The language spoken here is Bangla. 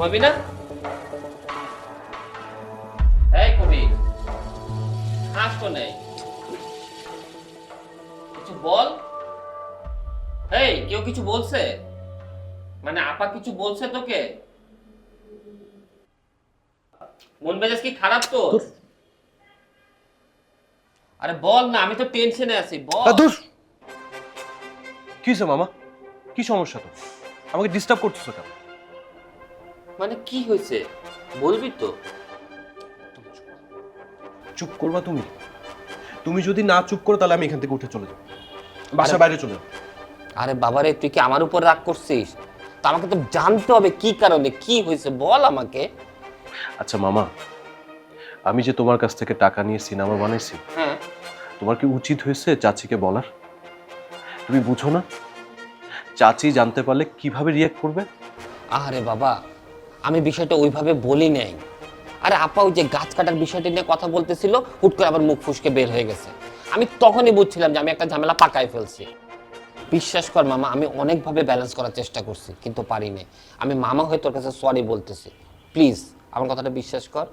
ঘুমাবি না? এই কবি, হাস তো নেই, কিছু বল। এই কেউ কিছু বলছে? মানে আপা কিছু বলছে তোকে? মন মেজাজ কি খারাপ তোর? আরে বল না, আমি তো টেনশনে আছি, বল। দূর। কি হয়েছে মামা? কি সমস্যা তো? আমাকে ডিস্টার্ব করতেছো কেন? মানে কি হয়েছে বলবি তো? চুপ করবা তুমি? তুমি যদি না চুপ করো তাহলে আমি এখান থেকে উঠে চলে যাবো, বাসার বাইরে চলে যাবো। আরে বাবারে, তুই কি আমার উপর রাগ করছিস? তো আমাকে তো জানতে হবে কি কারণে, কি হয়েছে, বল আমাকে। আচ্ছা মামা, আমি যে তোমার কাছ থেকে টাকা নিয়ে সিনেমা বানাইছি, হ্যাঁ। তোমার কি উচিত হয়েছে চাচিকে বলার? তুমি বুঝো না চাচি জানতে পারলে কিভাবে রিয়্যাক্ট করবে? আরে বাবা, আমি বিষয়টা ওইভাবে বলি নাই। আরে আপা ওই যে গাছ কাটার বিষয়টা নিয়ে কথা বলতেছিল, হুট করে আবার মুখ ফুসকে বের হয়ে গেছে। আমি তখনই বুঝছিলাম যে আমি একটা ঝামেলা পাকায় ফেলছি। বিশ্বাস কর মামা, আমি অনেকভাবে ব্যালেন্স করার চেষ্টা করছি কিন্তু পারি নাই। আমি মামা হয়ে তোর কাছে সরি বলতেছি, প্লিজ আমার কথাটা বিশ্বাস কর।